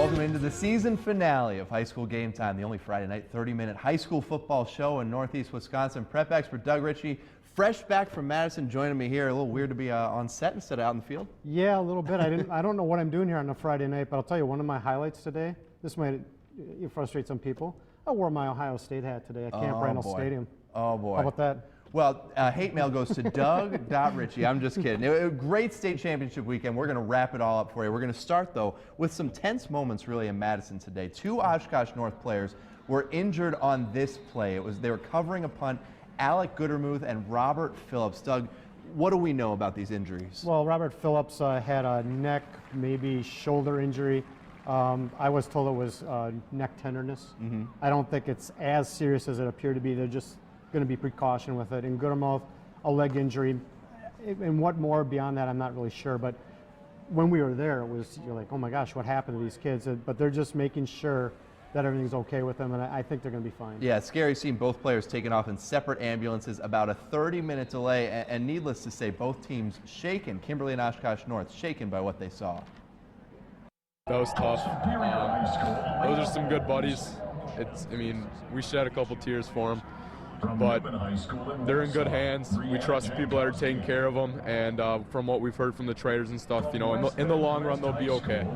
Welcome into the season finale of High School Game Time, the only Friday night 30-minute high school football show in Northeast Wisconsin. Prep expert Doug Ritchie, fresh back from Madison, joining me here. A little weird to be on set instead of out in the field. Yeah, a little bit. I don't know what I'm doing here on a Friday night, but I'll tell you one of my highlights today. This might frustrate some people. I wore my Ohio State hat today at Camp Randall Stadium. Oh boy! How about that? Well, hate mail goes to Doug.Ritchie. I'm just kidding. A great state championship weekend. We're going to wrap it all up for you. We're going to start, though, with some tense moments really in Madison today. Two Oshkosh North players were injured on this play. They were covering a punt. Alec Goodermuth and Robert Phillips. Doug, what do we know about these injuries? Well, Robert Phillips had a neck, maybe shoulder injury. I was told it was neck tenderness. I don't think it's as serious as it appeared to be. They're just going to be precaution with it. And Goodermuth, a leg injury, and what more beyond that, I'm not really sure. But when we were there, you're like, oh my gosh, what happened to these kids? But they're just making sure that everything's okay with them, and I think they're going to be fine. Yeah, it's scary seeing both players taken off in separate ambulances. About a 30-minute delay, and needless to say, both teams shaken. Kimberly and Oshkosh North shaken by what they saw. That was tough. Those are some good buddies. I mean, we shed a couple tears for them. But they're in good hands. We trust the people that are taking care of them, and from what we've heard from the traders and stuff, you know, in the long run they'll be okay.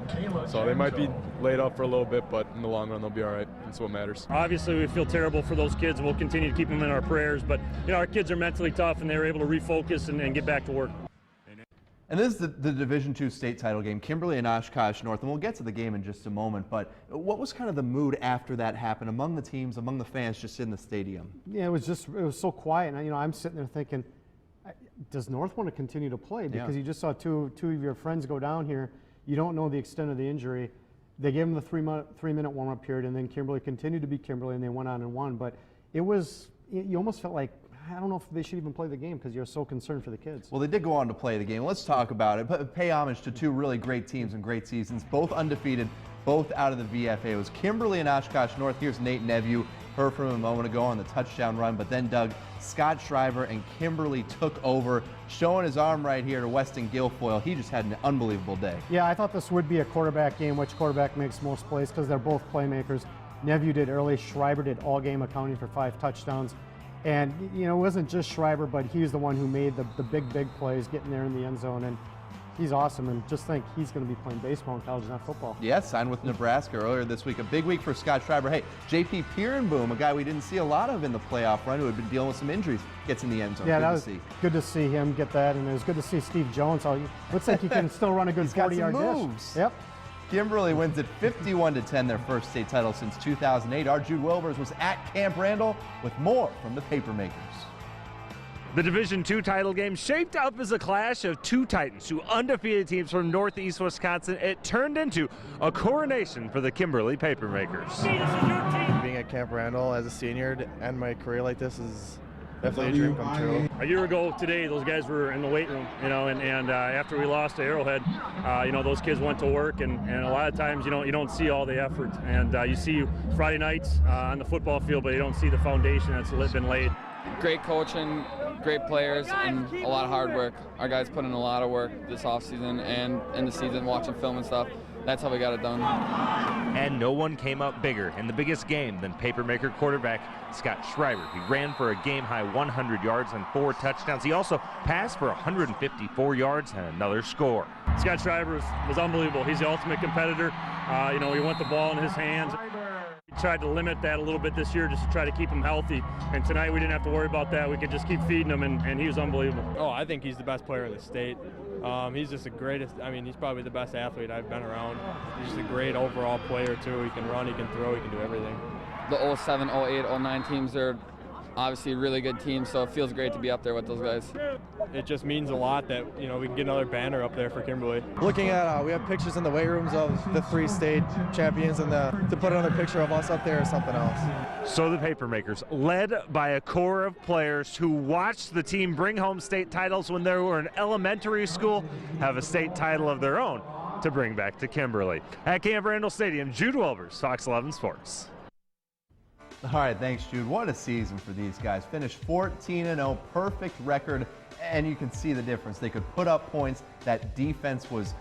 So they might be laid up for a little bit, but in the long run they'll be all right. That's what matters. Obviously, we feel terrible for those kids, and we'll continue to keep them in our prayers. But you know, our kids are mentally tough, and they were able to refocus and get back to work. And this is the Division II state title game, Kimberly and Oshkosh North, and we'll get to the game in just a moment, but what was kind of the mood after that happened among the teams, among the fans just in the stadium? Yeah, it was so quiet, and you know, I'm sitting there thinking, does North want to continue to play? Because you just saw two of your friends go down here. You don't know the extent of the injury. They gave them the three-minute warm-up period, and then Kimberly continued to be Kimberly, and they went on and won, but you almost felt like, I don't know if they should even play the game because you're so concerned for the kids. Well, they did go on to play the game. Let's talk about it. Pay homage to two really great teams and great seasons, both undefeated, both out of the VFA. It was Kimberly and Oshkosh North. Here's Nate Neveu, heard from him a moment ago on the touchdown run, but then Doug, Scott Schreiber and Kimberly took over, showing his arm right here to Weston Guilfoyle. He just had an unbelievable day. Yeah, I thought this would be a quarterback game. Which quarterback makes most plays because they're both playmakers. Neveu did early, Schreiber did all game, accounting for 5 touchdowns. And, you know, it wasn't just Schreiber, but he was the one who made the big plays, getting there in the end zone. And he's awesome. And just think he's going to be playing baseball in college, not football. Yeah, signed with Nebraska earlier this week. A big week for Scott Schreiber. Hey, J.P. Pierenboom, a guy we didn't see a lot of in the playoff run, who had been dealing with some injuries, gets in the end zone. Yeah, that was good to see him get that. And it was good to see Steve Jones. Looks like he can still run a good 40-yard dash. Yep. Kimberly wins at 51-10, their first state title since 2008. Our Jude Wilbers was at Camp Randall with more from the Papermakers. The Division II title game shaped up as a clash of two Titans, two undefeated teams from Northeast Wisconsin. It turned into a coronation for the Kimberly Papermakers. Being at Camp Randall as a senior to end my career like this is definitely a dream come true. A year ago today, those guys were in the weight room, you know, and after we lost to Arrowhead, you know, those kids went to work, and a lot of times you don't see all the effort, and you see Friday nights on the football field, but you don't see the foundation that's been laid. Great coaching, great players, and a lot of hard work. Our guys put in a lot of work this offseason and in the season, watching film and stuff. That's how we got it done. And no one came up bigger in the biggest game than Papermaker quarterback Scott Schreiber. He ran for a game-high 100 yards and 4 touchdowns. He also passed for 154 yards and another score. Scott Schreiber was unbelievable. He's the ultimate competitor. You know, he want the ball in his hands. We tried to limit that a little bit this year just to try to keep him healthy. And tonight we didn't have to worry about that. We could just keep feeding him, and he was unbelievable. Oh, I think he's the best player in the state. He's just the greatest. I mean, he's probably the best athlete I've been around. He's just a great overall player, too. He can run, he can throw, he can do everything. The 07, 08, 09 teams are obviously really good teams, so it feels great to be up there with those guys. It just means a lot that, you know, we can get another banner up there for Kimberly. Looking at, we have pictures in the weight rooms of the 3 state champions, and to put another picture of us up there is something else. So the Papermakers, led by a core of players who watched the team bring home state titles when they were in elementary school, have a state title of their own to bring back to Kimberly. At Camp Randall Stadium, Jude Wilbers, Fox 11 Sports. All right, thanks, Jude. What a season for these guys. Finished 14-0, perfect record, and you can see the difference. They could put up points. That defense was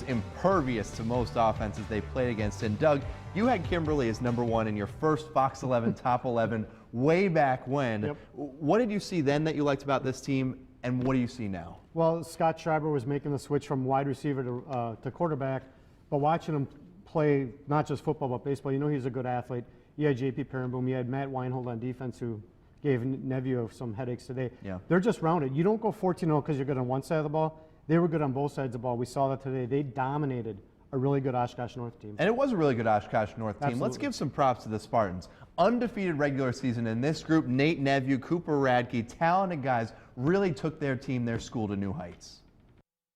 impervious to most offenses they played against. And Doug, you had Kimberly as #1 in your first Fox 11 Top 11 way back when. Yep. What did you see then that you liked about this team, and what do you see now? Well, Scott Schreiber was making the switch from wide receiver to quarterback, but watching him play not just football but baseball, you know he's a good athlete. You had J.P. Perenboom, you had Matt Weinhold on defense who gave Neville some headaches today. Yeah. They're just rounded. You don't go 14-0 because you're good on one side of the ball. They were good on both sides of the ball. We saw that today. They dominated a really good Oshkosh North team. And it was a really good Oshkosh North team. Absolutely. Let's give some props to the Spartans. Undefeated regular season in this group. Nate Neville, Cooper Radke, talented guys, really took their team, their school to new heights.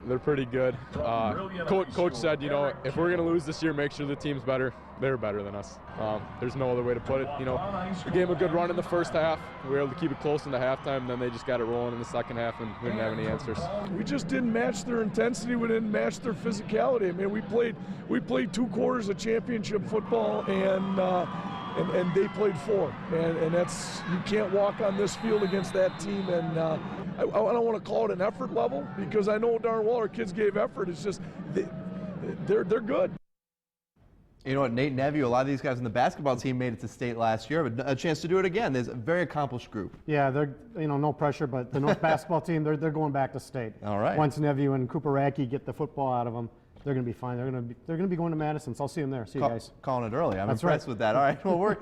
They're pretty good. Coach said, you know, if we're going to lose this year, make sure the team's better. They're better than us. There's no other way to put it. You know, we gave them a good run in the first half. We were able to keep it close in the halftime. Then they just got it rolling in the second half, and we didn't have any answers. We just didn't match their intensity. We didn't match their physicality. I mean, we played 2 quarters of championship football, and they played 4. And that's, you can't walk on this field against that team. And I don't want to call it an effort level because I know darn well our kids gave effort. It's just they're good. You know what, Nate Neville, a lot of these guys on the basketball team made it to state last year, but a chance to do it again. There's a very accomplished group. Yeah, they're, no pressure, but the North basketball team, they're going back to state. All right. Once Neville and Cooper Radke get the football out of them, they're going to be fine. They're going to be going to Madison, so I'll see them there. See you guys. Calling it early. I'm That's impressed right. with that. All right. Well, we're